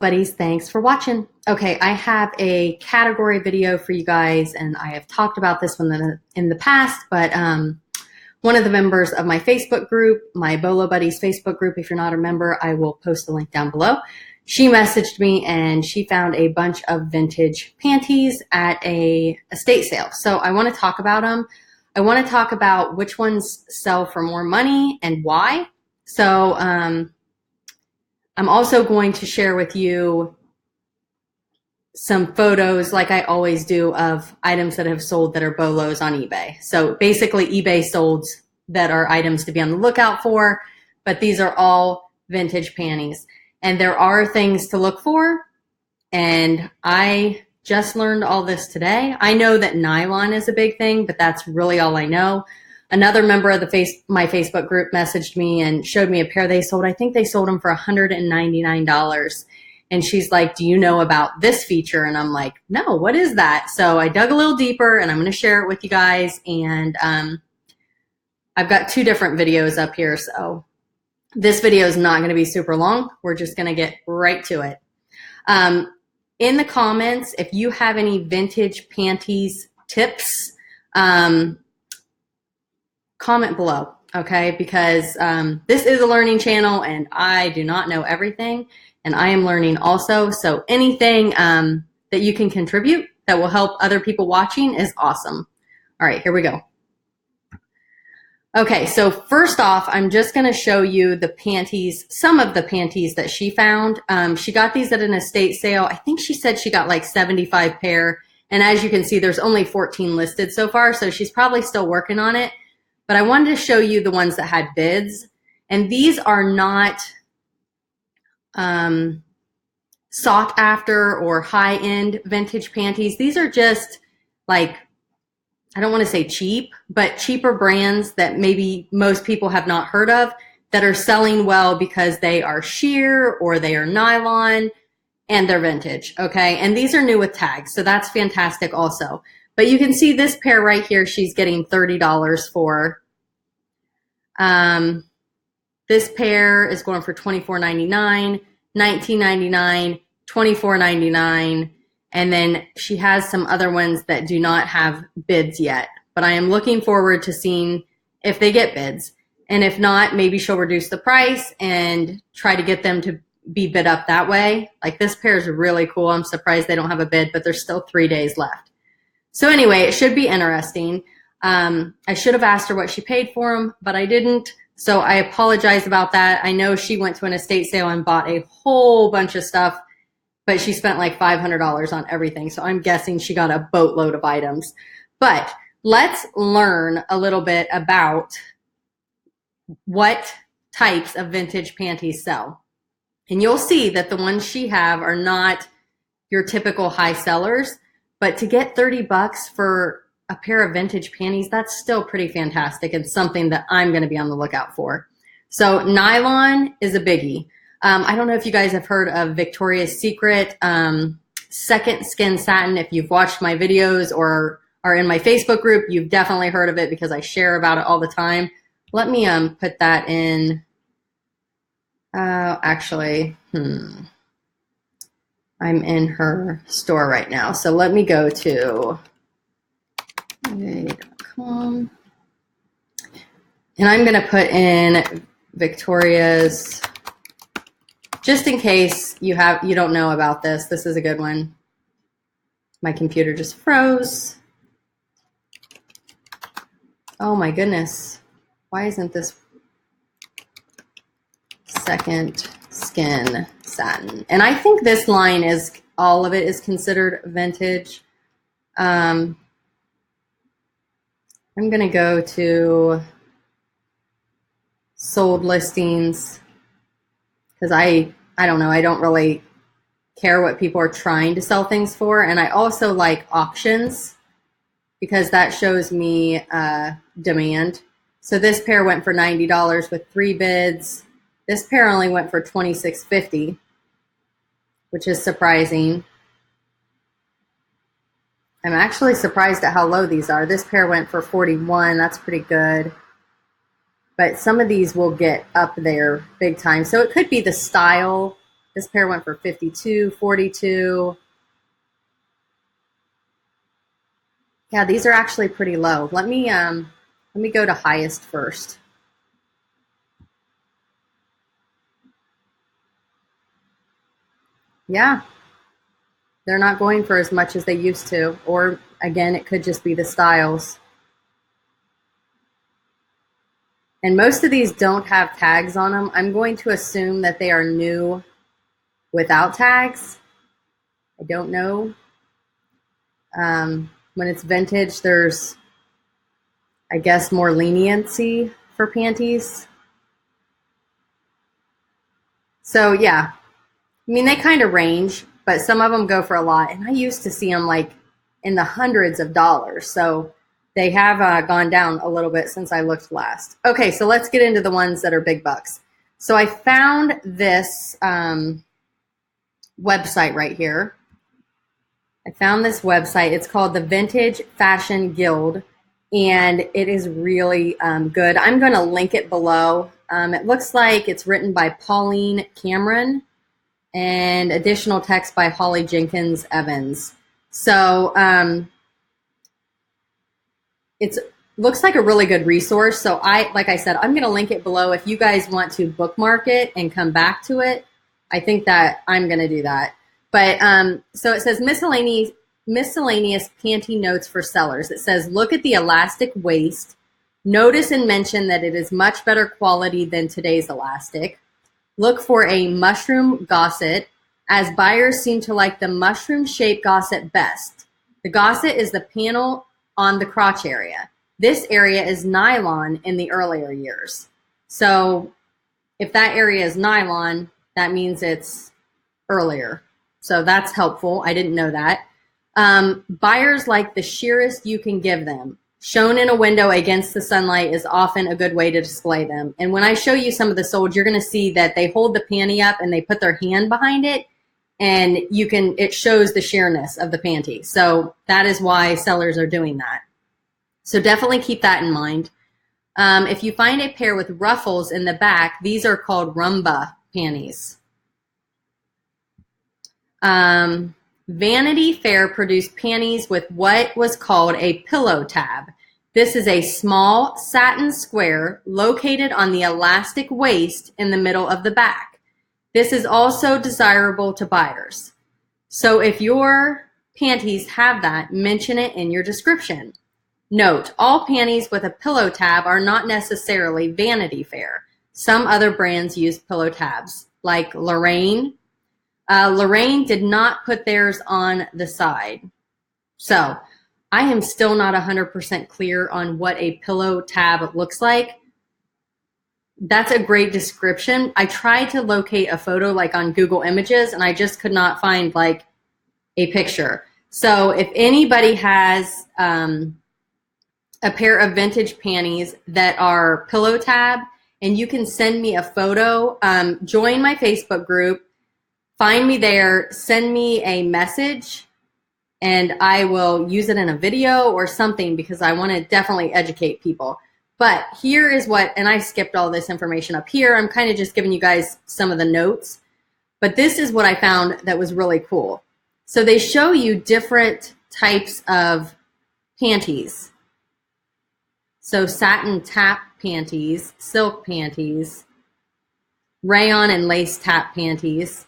Buddies, thanks for watching. Okay, I have a category video for you guys, and I have talked about this one in the past, but one of the members of my Facebook group, my BOLO Buddies Facebook group, if you're not a member, I will post a link down below. She messaged me and she found a bunch of vintage panties at a estate sale. So I want to talk about them. I want to talk about which ones sell for more money and why. So I'm also going to share with you some photos, like I always do, of items that have sold that are BOLOs on eBay. So basically eBay solds that are items to be on the lookout for, but these are all vintage panties. And there are things to look for, and I just learned all this today. I know that nylon is a big thing, but that's really all I know. Another member of my Facebook group messaged me and showed me a pair they sold. I think they sold them for $199. And she's like, do you know about this feature? And I'm like, no, what is that? So I dug a little deeper and I'm going to share it with you guys. And I've got two different videos up here. So this video is not going to be super long. We're just going to get right to it. In the comments, if you have any vintage panties tips, comment below, okay? Because this is a learning channel and I do not know everything, and I am learning also. So anything that you can contribute that will help other people watching is awesome. All right, here we go. Okay, so first off, I'm just going to show you the panties, some of the panties that she found. She got these at an estate sale. I think she said she got like 75 pair. And as you can see, there's only 14 listed so far, so she's probably still working on it. But I wanted to show you the ones that had bids. And these are not sought after or high-end vintage panties. These are just like, I don't want to say cheap, but cheaper brands that maybe most people have not heard of that are selling well because they are sheer or they are nylon and they're vintage, okay? And these are new with tags, so that's fantastic also. But you can see this pair right here, she's getting $30 for. This pair is going for $24.99, $19.99, $24.99, and then she has some other ones that do not have bids yet. But I am looking forward to seeing if they get bids. And if not, maybe she'll reduce the price and try to get them to be bid up that way. Like this pair is really cool. I'm surprised they don't have a bid, but there's still 3 days left. So anyway, it should be interesting. I should have asked her what she paid for them, but I didn't. So I apologize about that. I know she went to an estate sale and bought a whole bunch of stuff, but she spent like $500 on everything. So I'm guessing she got a boatload of items. But let's learn a little bit about what types of vintage panties sell. And you'll see that the ones she have are not your typical high sellers, but to get 30 bucks for a pair of vintage panties, that's still pretty fantastic and something that I'm going to be on the lookout for. So nylon is a biggie. I don't know if you guys have heard of Victoria's Secret Second Skin Satin. If you've watched my videos or are in my Facebook group, you've definitely heard of it because I share about it all the time. Let me put that in. Actually, I'm in her store right now. So let me go to .com, and I'm going to put in Victoria's, just in case you don't know about this. This is a good one. My computer just froze. Oh my goodness. Why isn't this Second Skin Satin? And I think this line is, all of it is considered vintage. I'm going to go to sold listings because I don't know. I don't really care what people are trying to sell things for. And I also like auctions because that shows me demand. So this pair went for $90 with 3 bids. This pair only went for $26.50, which is surprising. I'm actually surprised at how low these are. This pair went for $41. That's pretty good. But some of these will get up there big time. So it could be the style This pair went for $52, $42. Yeah, these are actually pretty low. Let me go to highest first. Yeah, they're not going for as much as they used to. Or again, it could just be the styles. And most of these don't have tags on them. I'm going to assume that they are new without tags. I don't know. When it's vintage, there's, I guess, more leniency for panties. So yeah, I mean, they kind of range, but some of them go for a lot. And I used to see them like in the hundreds of dollars. So they have gone down a little bit since I looked last. Okay, so let's get into the ones that are big bucks. So I found this website right here. I found this website. It's called the Vintage Fashion Guild, and it is really good. I'm going to link it below. It looks like it's written by Pauline Cameron and additional text by Holly Jenkins Evans. So it looks like a really good resource. So like I said, I'm going to link it below. If you guys want to bookmark it and come back to it, I think that I'm going to do that. But so it says miscellaneous panty notes for sellers. It says, look at the elastic waist. Notice and mention that it is much better quality than today's elastic. Look for a mushroom gosset, as buyers seem to like the mushroom-shaped gosset best. The gosset is the panel on the crotch area. This area is nylon in the earlier years. So if that area is nylon, that means it's earlier. So that's helpful. I didn't know that. Buyers like the sheerest you can give them. Shown in a window against the sunlight is often a good way to display them. And when I show you some of the sold, you're going to see that they hold the panty up and they put their hand behind it, and it shows the sheerness of the panty. So that is why sellers are doing that. So definitely keep that in mind. If you find a pair with ruffles in the back, these are called rumba panties. Vanity Fair produced panties with what was called a pillow tab. This is a small satin square located on the elastic waist in the middle of the back. This is also desirable to buyers. So if your panties have that, mention it in your description. Note, all panties with a pillow tab are not necessarily Vanity Fair. Some other brands use pillow tabs, like Lorraine. Lorraine did not put theirs on the side. So I am still not 100% clear on what a pillow tab looks like. That's a great description. I tried to locate a photo like on Google Images, and I just could not find like a picture. So if anybody has a pair of vintage panties that are pillow tab, and you can send me a photo, join my Facebook group. Find me there, send me a message, and I will use it in a video or something, because I want to definitely educate people. But here is what, and I skipped all this information up here. I'm kind of just giving you guys some of the notes. But this is what I found that was really cool. So they show you different types of panties. So satin tap panties, silk panties, rayon and lace tap panties,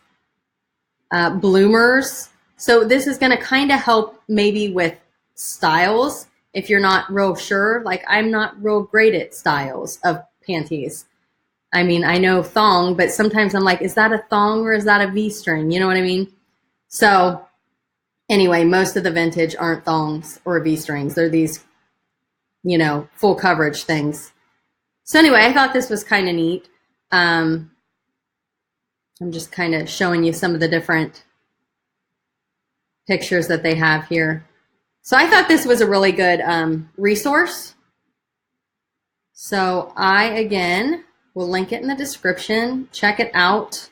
bloomers. So this is going to kind of help maybe with styles if you're not real sure. Like, I'm not real great at styles of panties. I mean, I know thong, but sometimes I'm like, is that a thong or is that a V-string? You know what I mean? So anyway, most of the vintage aren't thongs or V-strings. They're these, full coverage things. So anyway, I thought this was kind of neat. I'm just kind of showing you some of the different pictures that they have here. So I thought this was a really good resource. So I, again, will link it in the description. Check it out.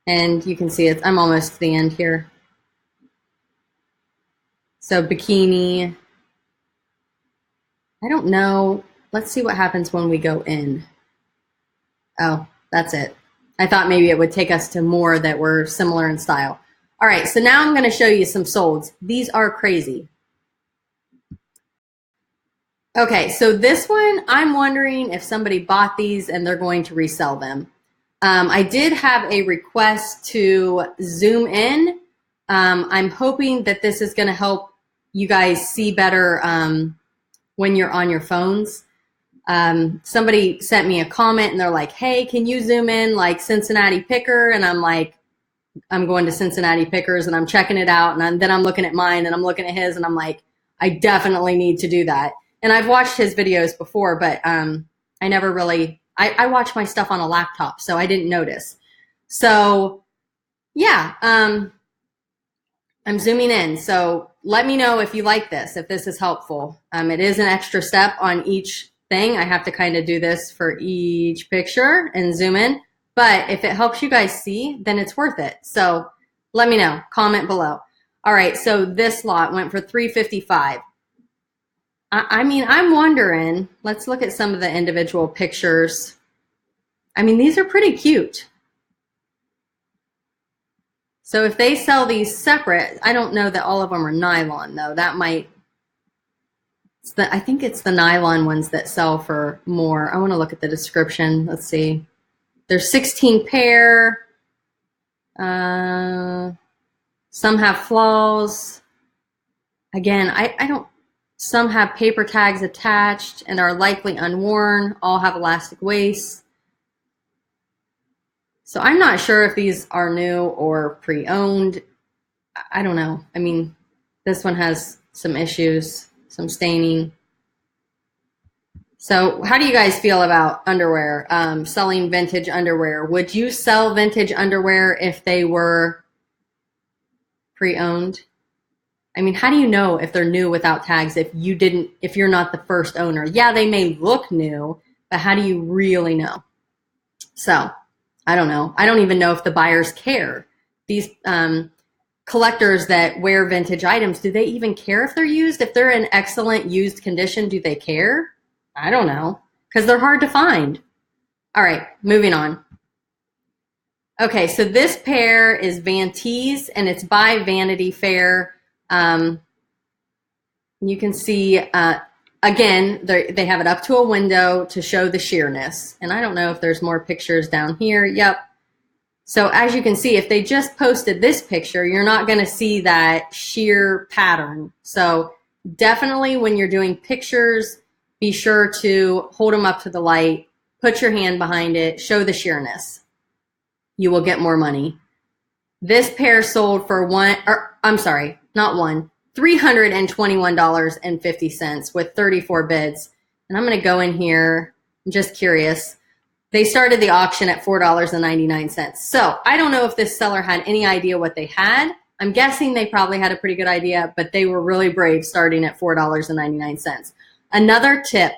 And you can see it. I'm almost to the end here. So bikini. I don't know. Let's see what happens when we go in. Oh, that's it. I thought maybe it would take us to more that were similar in style. All right, so now I'm going to show you some solds. These are crazy. Okay, so this one, I'm wondering if somebody bought these and they're going to resell them. I did have a request to zoom in. I'm hoping that this is going to help you guys see better when you're on your phones. Somebody sent me a comment and they're like, hey, can you zoom in like Cincinnati Picker? And I'm like, I'm going to Cincinnati Pickers and I'm checking it out. And then I'm looking at mine and I'm looking at his and I'm like, I definitely need to do that. And I've watched his videos before, but I never really, I watch my stuff on a laptop, so I didn't notice. So yeah, I'm zooming in. So let me know if you like this, if this is helpful. It is an extra step on each thing. I have to kind of do this for each picture and zoom in. But if it helps you guys see, then it's worth it. So let me know. Comment below. All right, so this lot went for $355. I mean, I'm wondering, let's look at some of the individual pictures. I mean, these are pretty cute. So if they sell these separate, I don't know that all of them are nylon though. That might, I think it's the nylon ones that sell for more. I want to look at the description. Let's see. There's 16 pair. Some have flaws. Again, I don't, some have paper tags attached and are likely unworn. All have elastic waists. So I'm not sure if these are new or pre-owned. I don't know. I mean, this one has some issues, some staining. So how do you guys feel about underwear, selling vintage underwear? Would you sell vintage underwear if they were pre-owned? I mean, how do you know if they're new without tags if you're not the first owner? Yeah, they may look new, but how do you really know? So I don't know. I don't even know if the buyers care. These collectors that wear vintage items, do they even care if they're used? If they're in excellent used condition, do they care? I don't know, because they're hard to find. All right, moving on. Okay, so this pair is Panties, and it's by Vanity Fair. You can see, again, they have it up to a window to show the sheerness. And I don't know if there's more pictures down here. Yep. So as you can see, if they just posted this picture, you're not going to see that sheer pattern. So definitely when you're doing pictures, be sure to hold them up to the light, put your hand behind it, show the sheerness. You will get more money. This pair sold for $321.50 with 34 bids. And I'm going to go in here. I'm just curious. They started the auction at $4.99. So I don't know if this seller had any idea what they had. I'm guessing they probably had a pretty good idea, but they were really brave starting at $4.99. Another tip,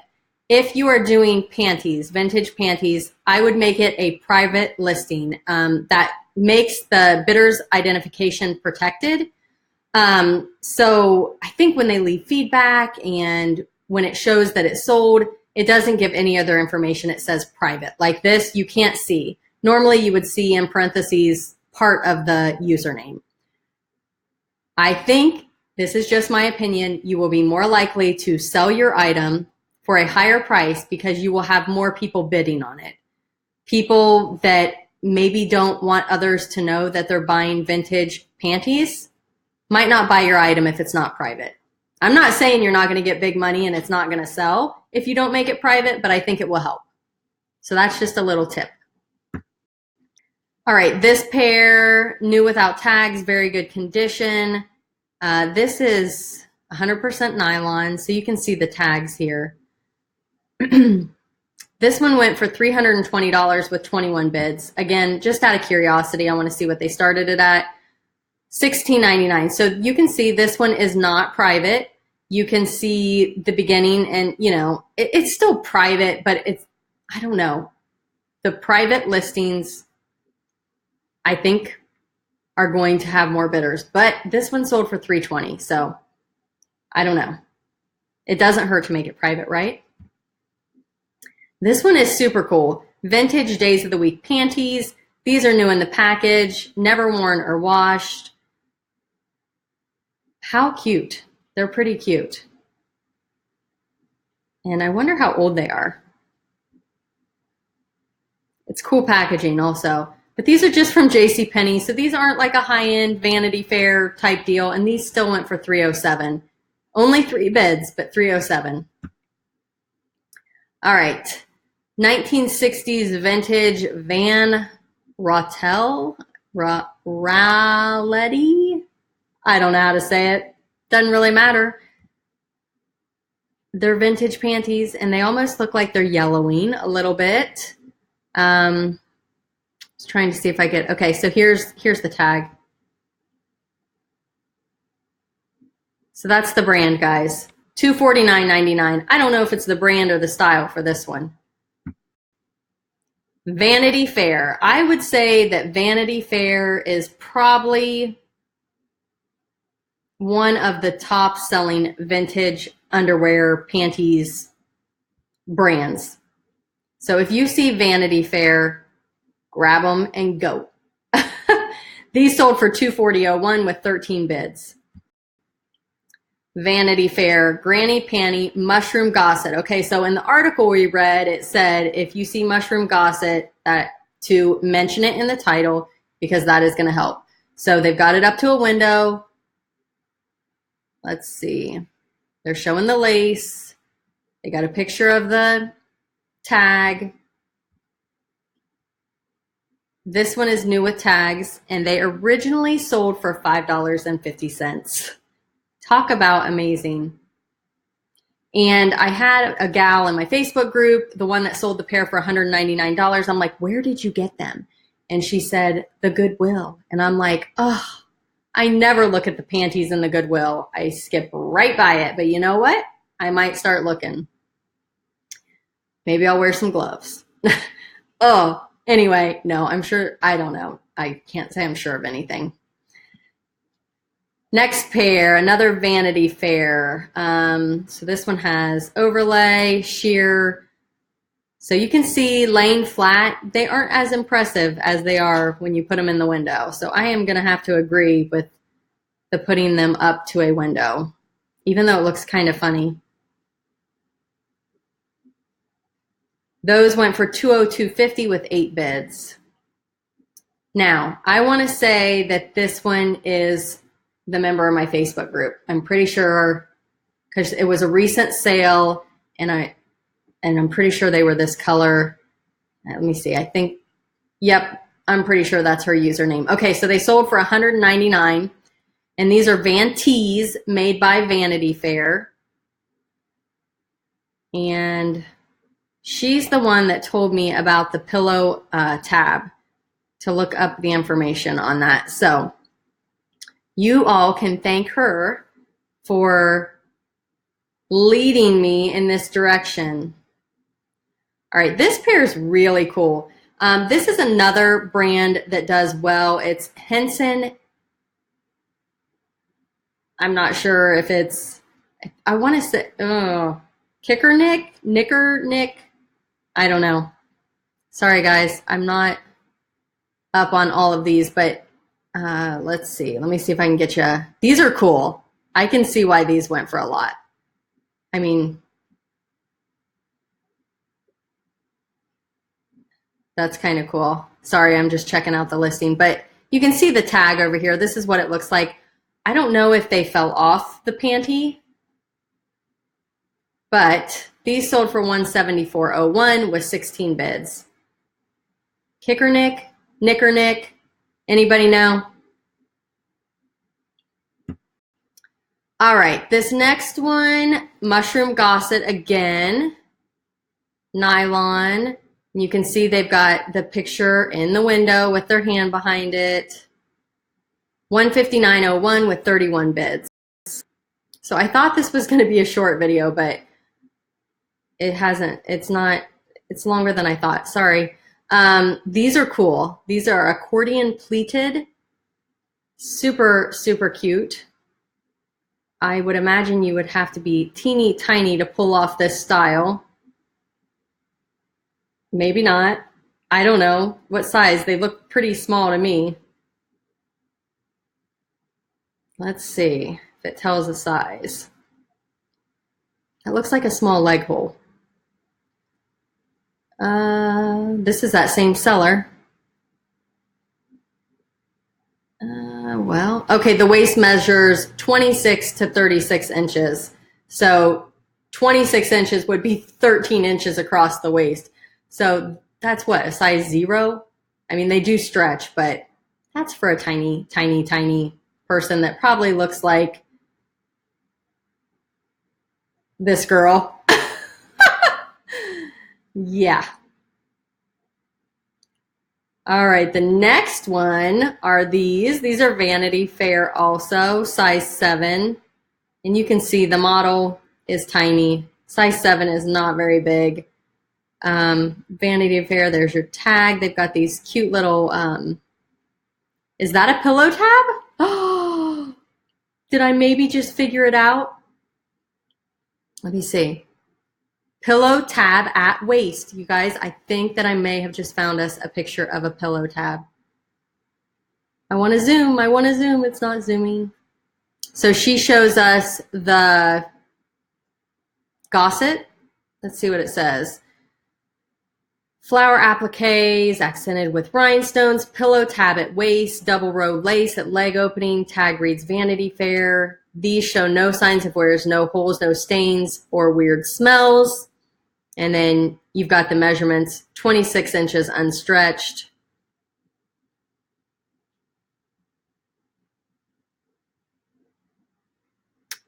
if you are doing panties, vintage panties, I would make it a private listing that makes the bidder's identification protected. So I think when they leave feedback and when it shows that it's sold, it doesn't give any other information. It says private. Like this, you can't see. Normally you would see in parentheses part of the username. I think, this is just my opinion, you will be more likely to sell your item for a higher price because you will have more people bidding on it. People that maybe don't want others to know that they're buying vintage panties might not buy your item if it's not private. I'm not saying you're not going to get big money and it's not going to sell if you don't make it private, but I think it will help. So that's just a little tip. All right, this pair, new without tags, very good condition. This is 100% nylon, so you can see the tags here. This one went for $320 with 21 bids. Again, just out of curiosity, I want to see what they started it at. $16.99. So you can see this one is not private. You can see the beginning and, you know, it's still private, but it's, I don't know. The private listings, I think, are going to have more bidders, but this one sold for $320. So I don't know. It doesn't hurt to make it private, right? This one is super cool. Vintage Days of the Week panties. These are new in the package, never worn or washed. How cute. They're pretty cute. And I wonder how old they are. It's cool packaging also. But these are just from JCPenney, so these aren't like a high-end Vanity Fair type deal, and these still went for $307. Only 3 bids, but $307. All right. 1960s vintage Van Raletti. I don't know how to say it. Doesn't really matter. They're vintage panties, and they almost look like they're yellowing a little bit. I was trying to see if I could. Okay, so here's the tag. So that's the brand, guys. $249.99. I don't know if it's the brand or the style for this one. Vanity Fair. I would say that Vanity Fair is probably one of the top selling vintage underwear panties brands. So if you see Vanity Fair, grab them and go. These sold for $240.01 with 13 bids. Vanity Fair, Granny Panty, Mushroom Gosset. Okay, so in the article we read, it said if you see Mushroom Gosset, to mention it in the title because that is going to help. So they've got it up to a window. Let's see. They're showing the lace. They got a picture of the tag. This one is new with tags, and they originally sold for $5.50. Talk about amazing. And I had a gal in my Facebook group, the one that sold the pair for $199. I'm like, where did you get them? And she said, the Goodwill. And I'm like, oh, I never look at the panties in the Goodwill. I skip right by it. But you know what? I might start looking. Maybe I'll wear some gloves. Oh, anyway, no, I'm sure. I don't know. I can't say I'm sure of anything. Next pair, another Vanity Fair. So this one has overlay, sheer. So you can see laying flat. They aren't as impressive as they are when you put them in the window. So I am going to have to agree with the putting them up to a window, even though it looks kind of funny. Those went for $202.50 with 8 bids. Now, I want to say that this one is the member of my Facebook group. I'm pretty sure because it was a recent sale, and I'm pretty sure they were this color. Let me see. I think, yep, I'm pretty sure that's her username. Okay, so they sold for $199, and these are Van Tees made by Vanity Fair. And she's the one that told me about the pillow tab to look up the information on that. So you all can thank her for leading me in this direction. All right, this pair is really cool. This is another brand that does well. It's Henson. I'm not sure if it's, I want to say, Nickernick. I don't know. Sorry, guys. I'm not up on all of these, but let's see. Let me see if I can get you. These are cool. I can see why these went for a lot. I mean, that's kind of cool. Sorry, I'm just checking out the listing, but you can see the tag over here. This is what it looks like. I don't know if they fell off the panty, but these sold for $174.01 with 16 bids. Nickernick, anybody know? All right, this next one, Mushroom Gosset again, nylon. You can see they've got the picture in the window with their hand behind it. $159.01 with 31 bids. So I thought this was going to be a short video, but it hasn't. It's not. It's longer than I thought. Sorry. These are cool. These are accordion pleated. Super, super cute. I would imagine you would have to be teeny tiny to pull off this style. Maybe not. I don't know what size. They look pretty small to me. Let's see if it tells the size. It looks like a small leg hole. This is that same seller. Well, okay, the waist measures 26 to 36 inches. So 26 inches would be 13 inches across the waist. So that's what, a size 0? I mean, they do stretch, but that's for a tiny, tiny, tiny person that probably looks like this girl. Yeah. All right, the next one are these. These are Vanity Fair also, size 7. And you can see the model is tiny. Size 7 is not very big. Vanity Fair, there's your tag. They've got these cute little, is that a pillow tab? Oh, did I maybe just figure it out? Let me see. Pillow tab at waist. You guys, I think that I may have just found us a picture of a pillow tab. I want to zoom. It's not zooming. So she shows us the gosset. Let's see what it says. Flower appliques accented with rhinestones, pillow tab at waist, double row lace at leg opening, tag reads Vanity Fair. These show no signs of wears, no holes, no stains, or weird smells. And then you've got the measurements, 26 inches unstretched.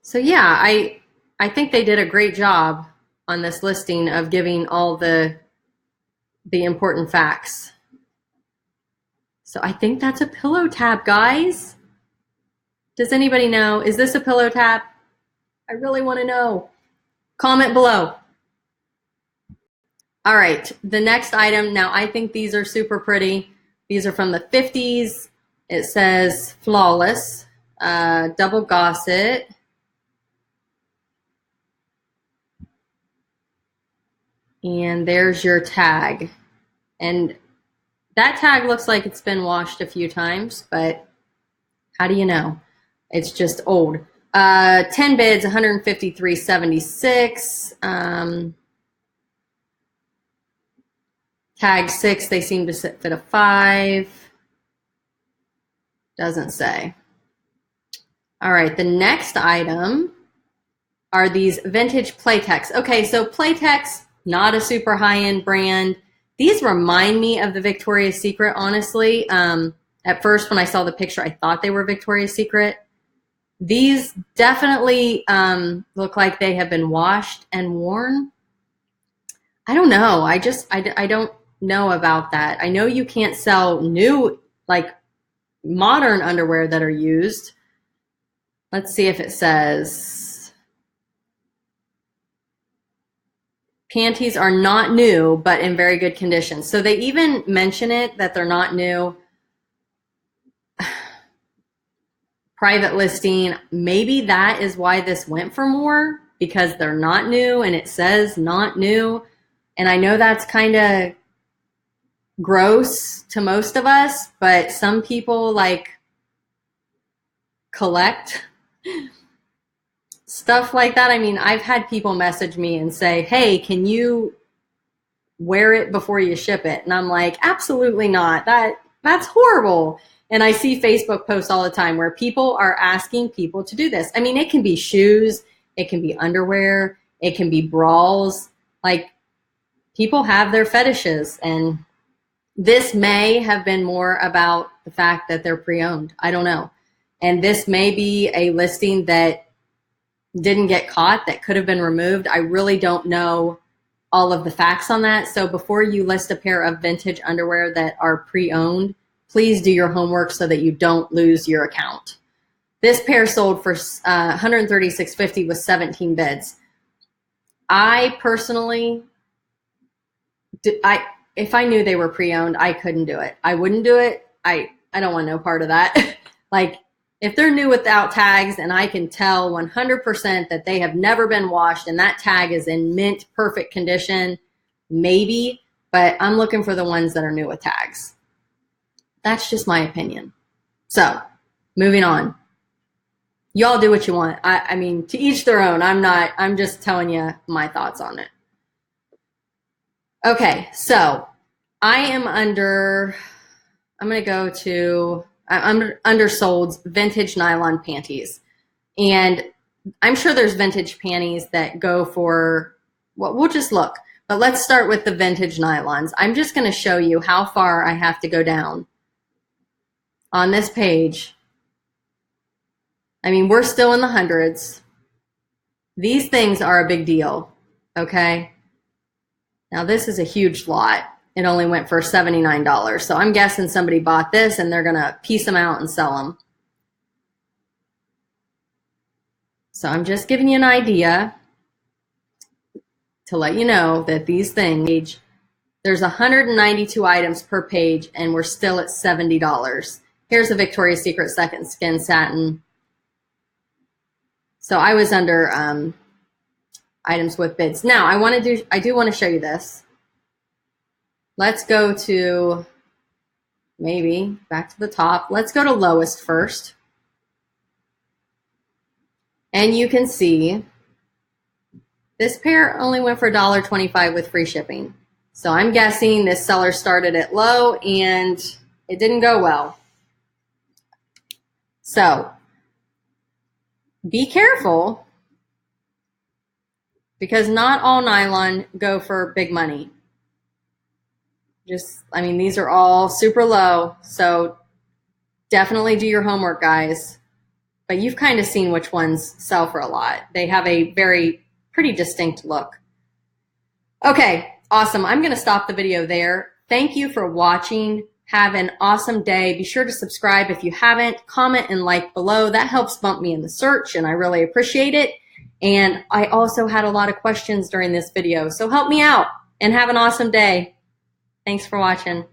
So yeah, I think they did a great job on this listing of giving all the important facts. So I think that's a pillow tab, guys. Does anybody know? Is this a pillow tab? I really want to know. Comment below. All right, the next item. Now, I think these are super pretty. These are from the 50s. It says Flawless, double gosset. And there's your tag. And that tag looks like it's been washed a few times, but how do you know? It's just old. 10 bids, 153.76. Tag 6, they seem to fit a 5. Doesn't say. All right, the next item are these vintage Playtex. Okay, so Playtex, not a super high-end brand. These remind me of the Victoria's Secret, honestly. At first, when I saw the picture, I thought they were Victoria's Secret. These definitely look like they have been washed and worn. I don't know. I don't know about that. I know you can't sell new, like modern underwear that are used. Let's see if it says panties are not new, but in very good condition. So they even mention it that they're not new. Private listing, maybe that is why this went for more, because they're not new and it says not new. And I know that's kind of gross to most of us, but some people like collect stuff like that. I mean, I've had people message me and say, hey, can you wear it before you ship it? And I'm like, absolutely not. That's horrible. And I see Facebook posts all the time where people are asking people to do this. I mean, it can be shoes, it can be underwear, it can be bras. Like, people have their fetishes, and this may have been more about the fact that they're pre-owned. I don't know. And this may be a listing that didn't get caught, that could have been removed. I really don't know all of the facts on that. So before you list a pair of vintage underwear that are pre-owned, please do your homework so that you don't lose your account. This pair sold for $136.50 with 17 bids. I personally, if I knew they were pre-owned, I couldn't do it. I wouldn't do it. I don't want no part of that. Like, if they're new without tags and I can tell 100% that they have never been washed and that tag is in mint perfect condition, maybe. but I'm looking for the ones that are new with tags. That's just my opinion. So moving on. Y'all do what you want. I mean, to each their own. I'm just telling you my thoughts on it. Okay, so I'm under Sold's vintage nylon panties. And I'm sure there's vintage panties that go for, well, we'll just look. But let's start with the vintage nylons. I'm just going to show you how far I have to go down on this page. I mean, we're still in the hundreds. These things are a big deal, okay? Now, this is a huge lot. It only went for $79. So I'm guessing somebody bought this and they're going to piece them out and sell them. So I'm just giving you an idea to let you know that these things, there's 192 items per page and we're still at $70. Here's a Victoria's Secret Second Skin Satin. So I was under items with bids. Now I do want to show you this. Let's go to maybe back to the top. Let's go to lowest first. And you can see this pair only went for $1.25 with free shipping. So I'm guessing this seller started it low and it didn't go well. So be careful, because not all nylon go for big money. I mean, these are all super low. So definitely do your homework, guys. But you've kind of seen which ones sell for a lot. They have a pretty distinct look. Okay, awesome. I'm going to stop the video there. Thank you for watching. Have an awesome day. Be sure to subscribe if you haven't. Comment and like below. That helps bump me in the search, and I really appreciate it. And I also had a lot of questions during this video, so help me out and have an awesome day. Thanks for watching.